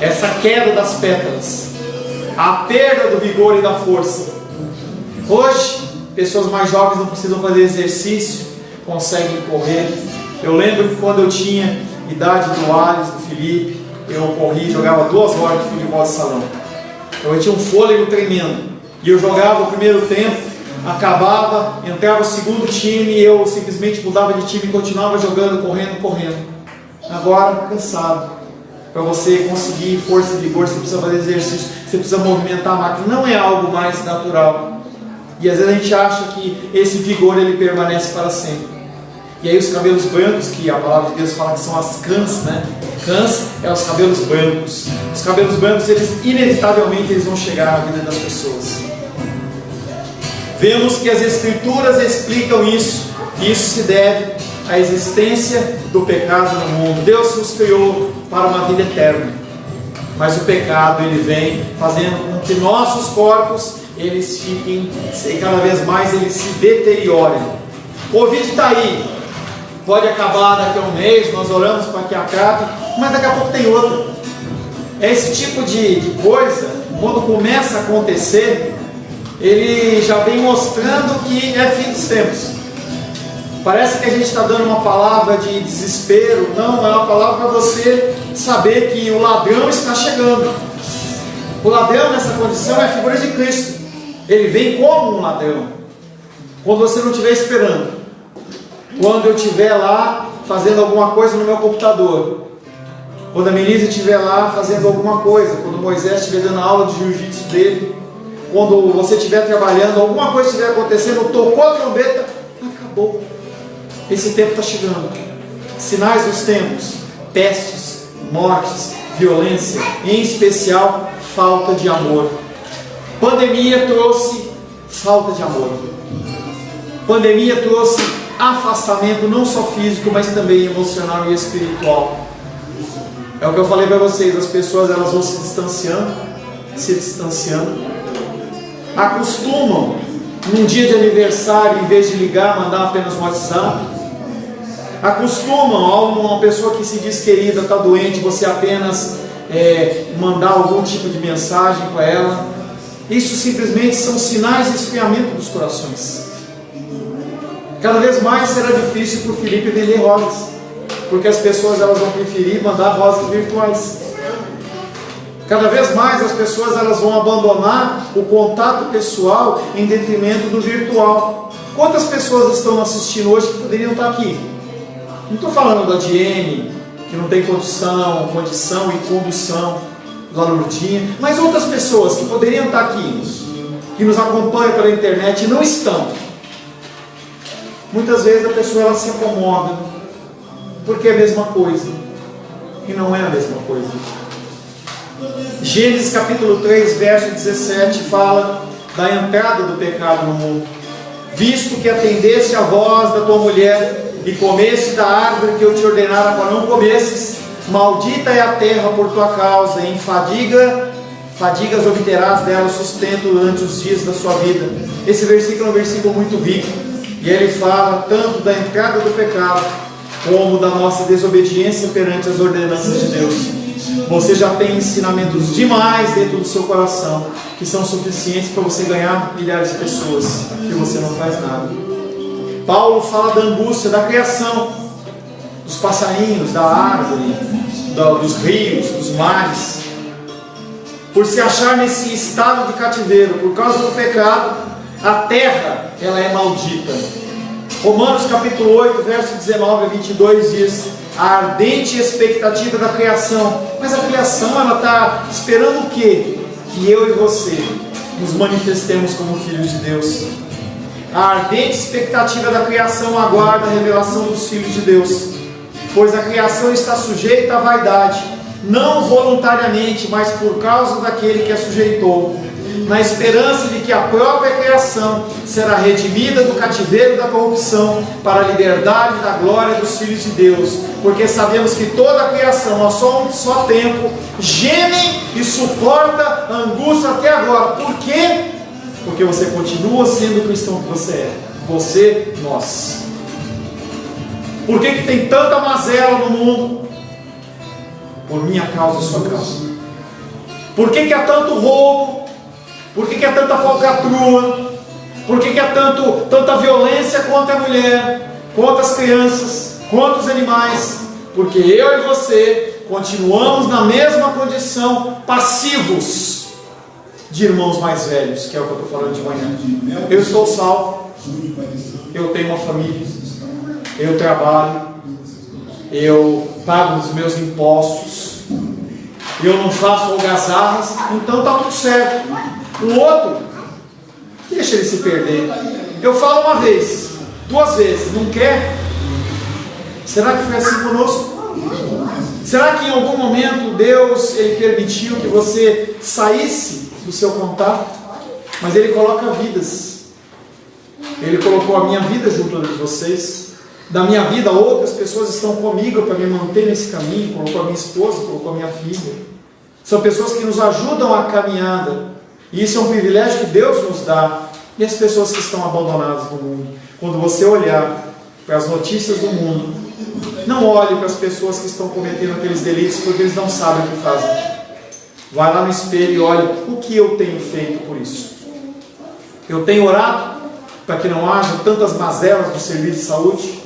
essa queda das pétalas, a perda do vigor e da força. Hoje, pessoas mais jovens não precisam fazer exercício, conseguem correr. Eu lembro que quando eu tinha idade do Alisson, do Felipe, eu corri, jogava 2 horas de futebol de salão. Eu tinha um fôlego tremendo. E eu jogava o primeiro tempo, acabava, entrava o segundo time e eu simplesmente mudava de time e continuava jogando, correndo. Agora, cansado. Para você conseguir força e vigor, você precisa fazer exercício, você precisa movimentar a máquina. Não é algo mais natural. E às vezes a gente acha que esse vigor ele permanece para sempre. E aí os cabelos brancos, que a palavra de Deus fala que são as cãs, né? Cãs é os cabelos brancos. Os cabelos brancos, eles inevitavelmente eles vão chegar na vida das pessoas. Vemos que as Escrituras explicam isso, que isso se deve à existência do pecado no mundo. Deus nos criou para uma vida eterna, mas o pecado ele vem fazendo com que nossos corpos eles fiquem, cada vez mais eles se deteriorem. O Covid está aí, pode acabar daqui a um mês, nós oramos para que acabe, mas daqui a pouco tem outro. Esse tipo de coisa, quando começa a acontecer, ele já vem mostrando que é fim dos tempos. Parece que a gente está dando uma palavra de desespero. Não, é uma palavra para você saber que o ladrão está chegando. O ladrão nessa condição é a figura de Cristo. Ele vem como um ladrão. Quando você não estiver esperando. Quando eu estiver lá fazendo alguma coisa no meu computador. Quando a Melissa estiver lá fazendo alguma coisa. Quando Moisés estiver dando aula de jiu-jitsu dele. Quando você estiver trabalhando, alguma coisa estiver acontecendo, tocou a trombeta, acabou. Esse tempo está chegando. Sinais dos tempos: pestes, mortes, violência, em especial falta de amor. Pandemia trouxe falta de amor. Pandemia trouxe afastamento, não só físico, mas também emocional e espiritual. É o que eu falei para vocês, as pessoas elas vão se distanciando. Acostumam, num dia de aniversário, em vez de ligar, mandar apenas um WhatsApp. Acostumam a uma pessoa que se diz querida, está doente, você apenas mandar algum tipo de mensagem para ela. Isso simplesmente são sinais de esfriamento dos corações. Cada vez mais será difícil para o Felipe vender rosas, porque as pessoas elas vão preferir mandar rosas virtuais. Cada vez mais as pessoas elas vão abandonar o contato pessoal em detrimento do virtual. Quantas pessoas estão assistindo hoje que poderiam estar aqui? Não estou falando da Diene, que não tem condição e condução, da Lourdinha, mas outras pessoas que poderiam estar aqui, que nos acompanham pela internet e não estão. Muitas vezes a pessoa ela se acomoda, porque é a mesma coisa, e não é a mesma coisa. Gênesis capítulo 3, verso 17 fala da entrada do pecado no mundo. Visto que atendeste a voz da tua mulher e comeste da árvore que eu te ordenara para não comesses, maldita é a terra por tua causa, e em fadigas obterás dela sustento durante os dias da sua vida. Esse versículo é um versículo muito rico, e ele fala tanto da entrada do pecado, como da nossa desobediência perante as ordenanças de Deus. Você já tem ensinamentos demais dentro do seu coração, que são suficientes para você ganhar milhares de pessoas, e você não faz nada. Paulo fala da angústia da criação, dos passarinhos, da árvore, dos rios, dos mares, por se achar nesse estado de cativeiro, por causa do pecado. A terra, ela é maldita. Romanos capítulo 8, verso 19 a 22 diz: a ardente expectativa da criação. Mas a criação, ela está esperando o quê? Que eu e você nos manifestemos como filhos de Deus. A ardente expectativa da criação aguarda a revelação dos filhos de Deus, pois a criação está sujeita à vaidade, não voluntariamente, mas por causa daquele que a sujeitou, na esperança de que a própria criação será redimida do cativeiro da corrupção para a liberdade da glória dos filhos de Deus, porque sabemos que toda a criação, a só tempo, geme e suporta a angústia até agora. Por quê? Porque você continua sendo o cristão que você é. Você, nós. Por que tem tanta mazela no mundo? Por minha causa e sua causa. Por que há tanto roubo? Por que há tanta falcatrua? Por que há tanta violência contra a mulher, contra as crianças, contra os animais? Porque eu e você continuamos na mesma condição, passivos de irmãos mais velhos, que é o que eu estou falando de manhã. Eu estou salvo, eu tenho uma família, eu trabalho, eu pago os meus impostos, eu não faço algazarras, então está tudo certo. O outro, deixa ele se perder. Eu falo uma vez, duas vezes, não quer? Será que foi assim conosco? Será que em algum momento Deus ele permitiu que você saísse do seu contato? Mas Ele coloca vidas. Ele colocou a minha vida junto de vocês. Da minha vida, outras pessoas estão comigo para me manter nesse caminho. Colocou a minha esposa, colocou a minha filha. São pessoas que nos ajudam a caminhada. E isso é um privilégio que Deus nos dá. E as pessoas que estão abandonadas no mundo. Quando você olhar para as notícias do mundo, não olhe para as pessoas que estão cometendo aqueles delitos, porque eles não sabem o que fazem. Vai lá no espelho e olhe o que eu tenho feito por isso. Eu tenho orado, para que não haja tantas mazelas no serviço de saúde.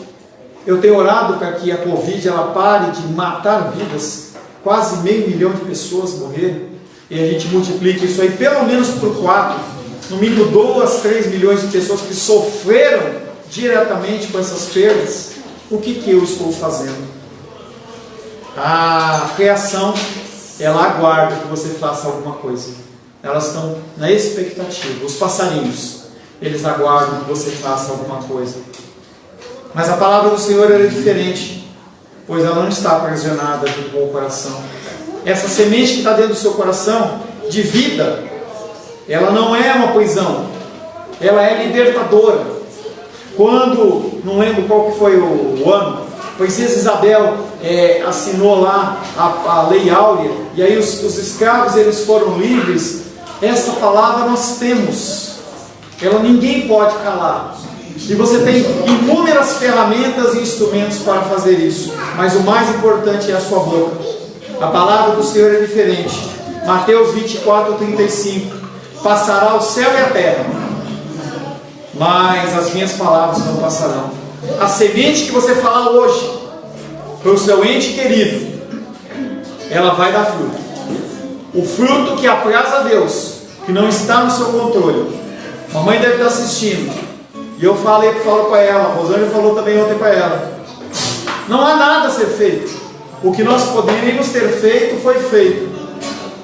Eu tenho orado para que a Covid ela pare de matar vidas, quase 500 mil de pessoas morreram, e a gente multiplica isso aí pelo menos por 4, no mínimo 2, 3 milhões de pessoas que sofreram diretamente com essas perdas. O que eu estou fazendo? A criação, ela aguarda que você faça alguma coisa. Elas estão na expectativa. Os passarinhos, eles aguardam que você faça alguma coisa. Mas a palavra do Senhor é diferente, pois ela não está aprisionada no teu coração. Essa semente que está dentro do seu coração, de vida, ela não é uma prisão, ela é libertadora. Quando, não lembro qual que foi o ano, a princesa Isabel assinou lá a Lei Áurea, e aí os escravos eles foram livres. Essa palavra nós temos, ela ninguém pode calar. E você tem inúmeras ferramentas e instrumentos para fazer isso, mas o mais importante é a sua boca. A palavra do Senhor é diferente. Mateus 24:35: passará o céu e a terra, mas as minhas palavras não passarão. A semente que você falar hoje para o seu ente querido, ela vai dar fruto. O fruto que apraz a Deus, que não está no seu controle. Mamãe deve estar assistindo, e eu falo para ela, a Rosângela falou também ontem para ela, não há nada a ser feito. O que nós poderíamos ter feito foi feito,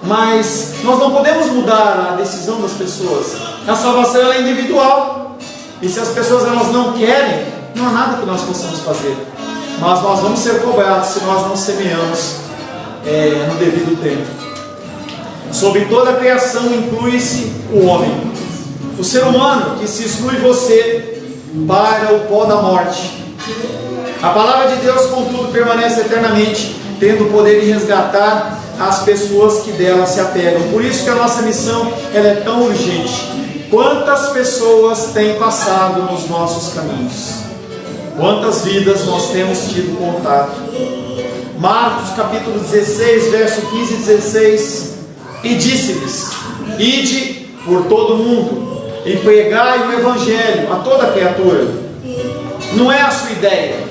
mas nós não podemos mudar a decisão das pessoas. A salvação ela é individual, e se as pessoas elas não querem, não há nada que nós possamos fazer. Mas nós vamos ser cobrados se nós não semeamos no devido tempo. Sobre toda a criação inclui-se o homem, o ser humano que se exclui você para o pó da morte. A palavra de Deus, contudo, permanece eternamente, tendo o poder de resgatar as pessoas que dela se apegam. Por isso que a nossa missão ela é tão urgente. Quantas pessoas têm passado nos nossos caminhos? Quantas vidas nós temos tido contato? Marcos capítulo 16, verso 15 e 16: e disse-lhes: ide por todo mundo e pregai o evangelho a toda criatura. Não é a sua ideia,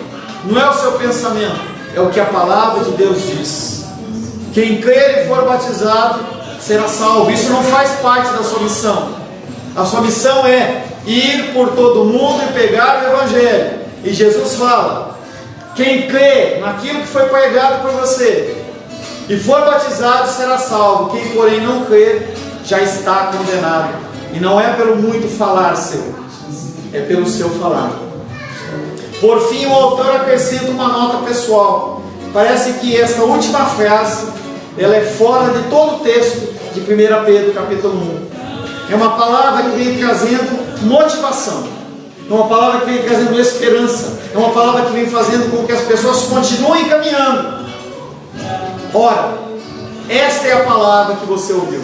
não é o seu pensamento, é o que a palavra de Deus diz. Quem crer e for batizado será salvo. Isso não faz parte da sua missão. A sua missão é ir por todo mundo e pregar o evangelho. E Jesus fala: quem crê naquilo que foi pregado por você e for batizado será salvo. Quem porém não crer já está condenado. E não é pelo muito falar seu, é pelo seu falar. Por fim, o autor acrescenta uma nota pessoal. Parece que essa última frase ela é fora de todo o texto de 1 Pedro capítulo 1. É uma palavra que vem trazendo motivação, é uma palavra que vem trazendo esperança, é uma palavra que vem fazendo com que as pessoas continuem caminhando. Ora, esta é a palavra que você ouviu,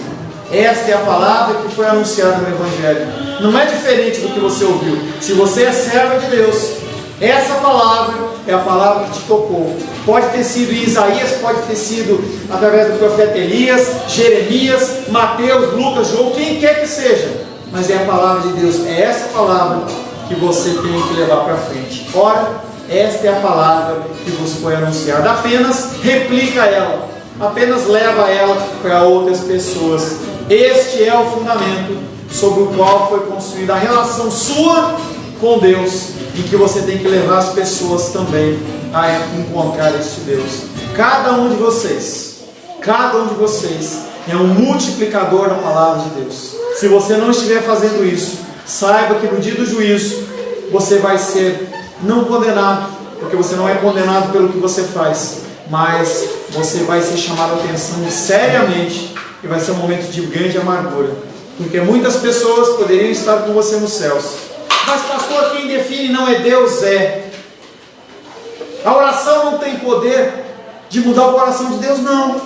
esta é a palavra que foi anunciada no Evangelho. Não é diferente do que você ouviu. Se você é servo de Deus, essa palavra é a palavra que te tocou. Pode ter sido Isaías, pode ter sido através do profeta Elias, Jeremias, Mateus, Lucas, João, quem quer que seja, mas é a palavra de Deus. É essa palavra que você tem que levar para frente. Ora, esta é a palavra que você foi anunciada. Apenas replica ela, apenas leva ela para outras pessoas. Este é o fundamento sobre o qual foi construída a relação sua com Deus, em que você tem que levar as pessoas também a encontrar este Deus. Cada um de vocês é um multiplicador da palavra de Deus. Se você não estiver fazendo isso, saiba que no dia do juízo você vai ser não condenado, porque você não é condenado pelo que você faz, mas você vai ser chamado a atenção seriamente, e vai ser um momento de grande amargura, porque muitas pessoas poderiam estar com você nos céus. Mas pastor, quem define não é Deus, é. A oração não tem poder de mudar o coração de Deus, não.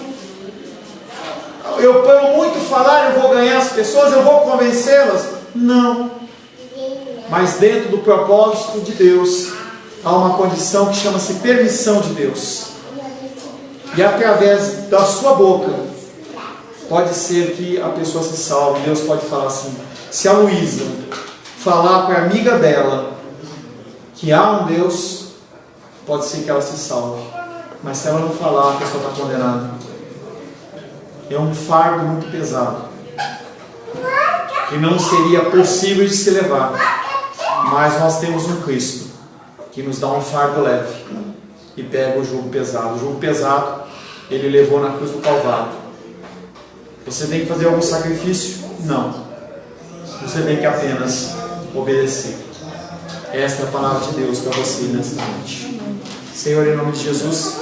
Eu pelo muito falar, eu vou ganhar as pessoas, eu vou convencê-las? Não. Mas dentro do propósito de Deus, há uma condição que chama-se permissão de Deus. E através da sua boca, pode ser que a pessoa se salve. Deus pode falar assim: se a Luísa falar para a amiga dela que há um Deus, pode ser que ela se salve. Mas se ela não falar, a pessoa está condenada. É um fardo muito pesado, que não seria possível de se levar. Mas nós temos um Cristo que nos dá um fardo leve e pega o jugo pesado. O jugo pesado Ele levou na cruz do Calvário. Você tem que fazer algum sacrifício? Não. Você tem que apenas obedecer. Esta é a palavra de Deus para você nesta noite. Senhor, em nome de Jesus,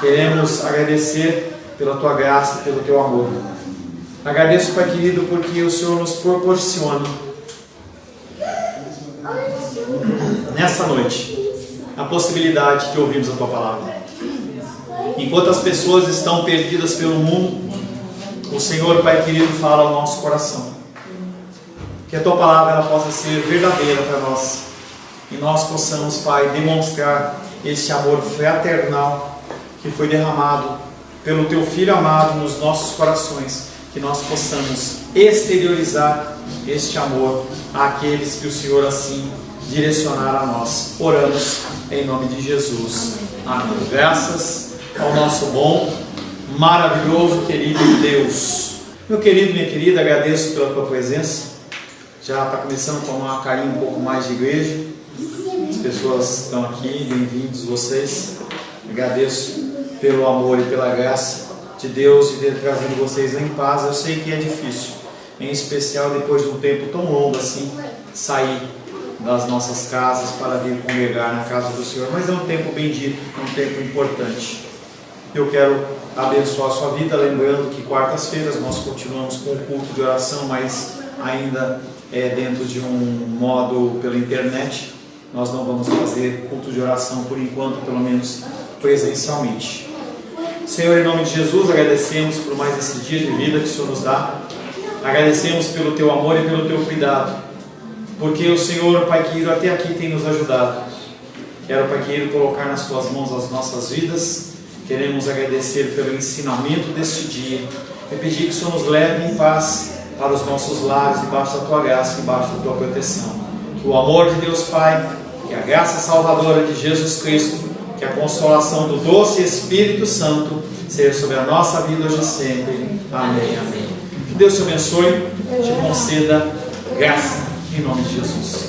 queremos agradecer pela Tua graça, pelo Teu amor. Agradeço, Pai querido, porque o Senhor nos proporciona nessa noite a possibilidade de ouvirmos a Tua palavra. Enquanto as pessoas estão perdidas pelo mundo, o Senhor, Pai querido, fala ao nosso coração. Que a Tua palavra ela possa ser verdadeira para nós e nós possamos, Pai, demonstrar este amor fraternal que foi derramado pelo Teu Filho amado nos nossos corações, que nós possamos exteriorizar este amor àqueles que o Senhor assim direcionar a nós. Oramos em nome de Jesus. Amém. Graças ao nosso bom, maravilhoso, querido Deus. Meu querido, minha querida, agradeço pela tua presença. Já está começando a tomar carinho um pouco mais de igreja. As pessoas estão aqui, bem-vindos vocês. Agradeço pelo amor e pela graça de Deus de ter trazido vocês em paz. Eu sei que é difícil, em especial depois de um tempo tão longo assim, sair das nossas casas para vir congregar na casa do Senhor, mas é um tempo bendito, é um tempo importante. Eu quero abençoar a sua vida, lembrando que quartas-feiras nós continuamos com o culto de oração, mas ainda é dentro de um modo pela internet. Nós não vamos fazer culto de oração por enquanto, pelo menos presencialmente. Senhor, em nome de Jesus, agradecemos por mais esse dia de vida que o Senhor nos dá. Agradecemos pelo Teu amor e pelo Teu cuidado, porque o Senhor, Pai querido, até aqui tem nos ajudado. Quero, Pai querido, colocar nas Tuas mãos as nossas vidas. Queremos agradecer pelo ensinamento deste dia e pedir que o Senhor nos leve em paz para os nossos lares, debaixo da Tua graça, debaixo da Tua proteção. Que o amor de Deus Pai, que a graça salvadora de Jesus Cristo, que a consolação do doce Espírito Santo seja sobre a nossa vida hoje e sempre. Amém, amém. Que Deus te abençoe, te conceda graça, em nome de Jesus.